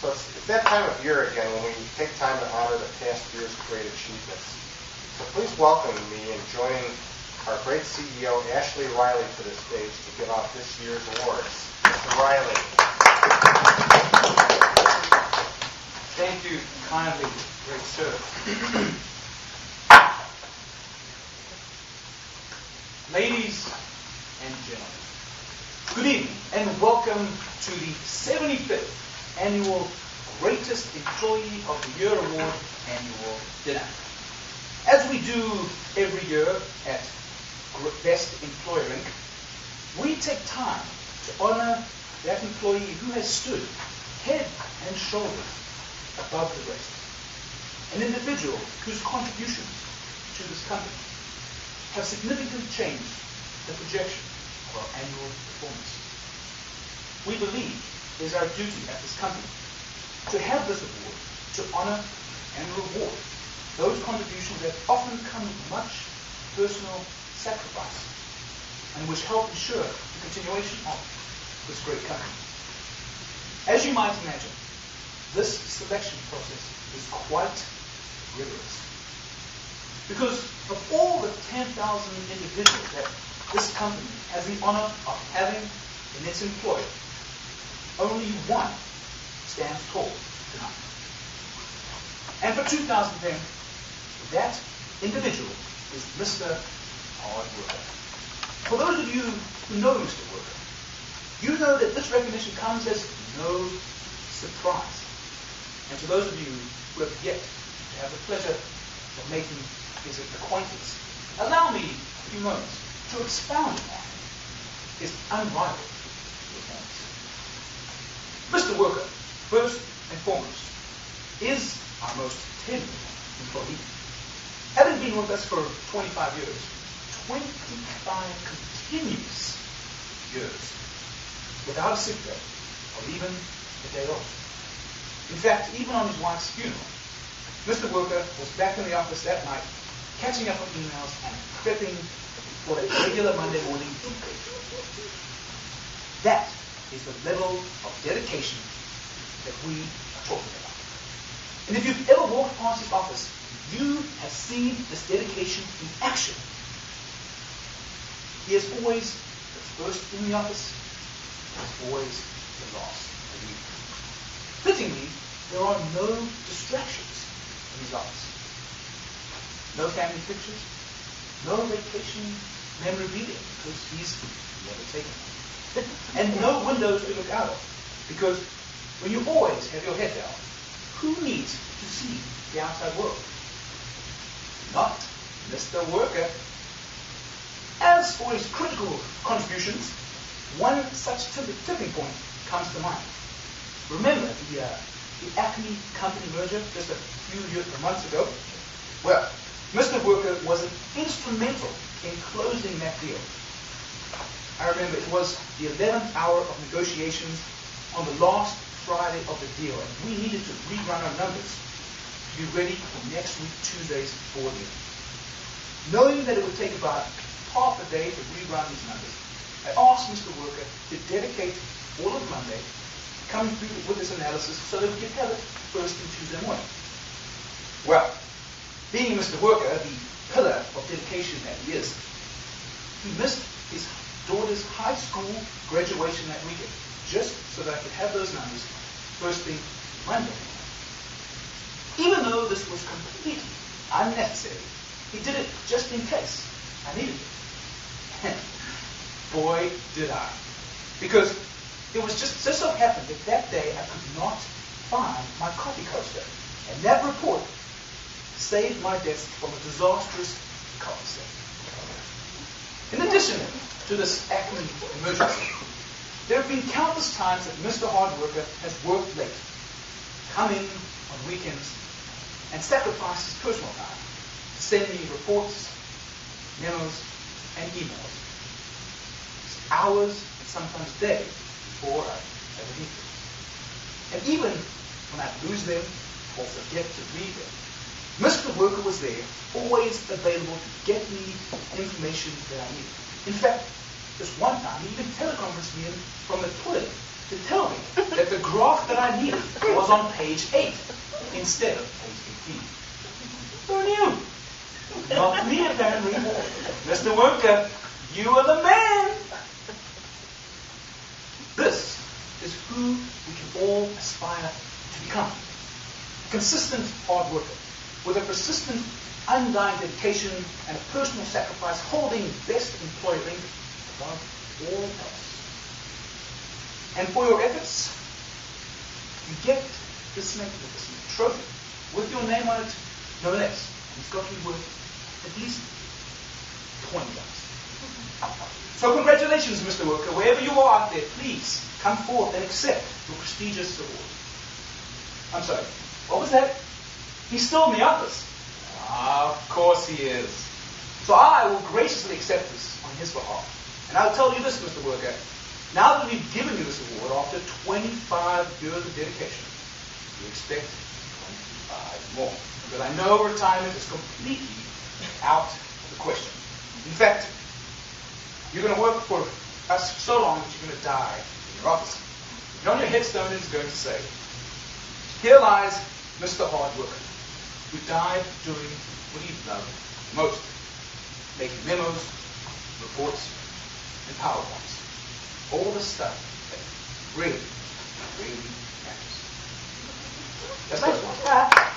So it's that time of year again when we take time to honor the past year's great achievements. So please welcome me in joining our great CEO, Ashley Reilly, to the stage to give out this year's awards. Mr. Reilly. Thank you kindly, great sir. Ladies and gentlemen, good evening and welcome to the 75th annual Greatest Employee of the Year Award annual dinner. As we do every year at Best Employer Inc., we take time to honor that employee who has stood head and shoulders above the rest. An individual whose contributions to this company have significantly changed the projection of our annual performance. We believe it is our duty at this company to have this award to honor and reward those contributions that often come with much personal sacrifice and which help ensure the continuation of this great company. As you might imagine, this selection process is quite rigorous. Because of all the 10,000 individuals that this company has the honor of having in its employ, only one stands tall tonight. And for 2010, that individual is Mr. Hard Worker. For those of you who know Mr. Worker, you know that this recognition comes as no surprise. And to those of you who have yet to have the pleasure of making his acquaintance, allow me a few moments to expound upon his unrivaled performance. Mr. Worker, first and foremost, is our most tenured employee. Having been with us for 25 years, 25 continuous years, without a sick day or even a day off. In fact, even on his wife's funeral, Mr. Worker was back in the office that night, catching up on emails and prepping for a regular Monday morning intake. That is the level of dedication that we are talking about. And if you've ever walked past his office, you have seen this dedication in action. He is always the first in the office, and is always the last to leave. Fittingly, there are no distractions in his office. No family pictures, no vacation memorabilia, because he's never taken them. And no windows to look out of, because when you always have your head down, who needs to see the outside world? Not Mr. Worker. As for his critical contributions, one such tipping point comes to mind. Remember the Acme company merger just a few months ago? Well, Mr. Worker was instrumental in closing that deal. I remember it was the 11th hour of negotiations on the last Friday of the deal, and we needed to rerun our numbers to be ready for next week, Tuesday's board meeting. Knowing that it would take about half a day to rerun these numbers, I asked Mr. Worker to dedicate all of Monday coming through with this analysis so that we could have it first thing Tuesday morning. Well, being Mr. Worker, the pillar of dedication that he is, he missed his daughter's high school graduation that weekend just so that I could have those numbers first thing Monday. Even though this was completely unnecessary, he did it just in case I needed it. And boy, did I. Because it was just so happened that that day I could not find my coffee coaster. And that report saved my desk from a disastrous coffee set. In addition to this Acme emergency, there have been countless times that Mr. Hard Worker has worked late, come in on weekends, and sacrificed his personal time to send me reports, memos, and emails. It's hours and sometimes days before I ever need them. And even when I lose them or forget to read them, Mr. Worker was there, always available to get me information that I needed. In fact, this one time, he even teleconferenced me in from the toilet to tell me that the graph that I needed was on page 8 instead of page 18. Who knew? Not me, apparently. Mr. Worker, you are the man. This is who we can all aspire to become. A consistent hard worker with a persistent, undying dedication and a personal sacrifice holding best employee ranking above all else. And for your efforts, you get this magnificent trophy with your name on it, no less. And it's got to be worth at least $20. So congratulations, Mr. Worker. Wherever you are out there, please come forth and accept your prestigious award. I'm sorry, what was that? He's still in the office. Of course he is. So I will graciously accept this on his behalf. And I'll tell you this, Mr. Worker. Now that we've given you this award after 25 years of dedication, we expect 25 more. Because I know retirement is completely out of the question. In fact, you're going to work for us so long that you're going to die in your office. And on your headstone it's going to say, here lies Mr. Hard Worker, who died doing what he loved most, making memos, reports, and PowerPoints. All the stuff that really, really matters. That's the first one.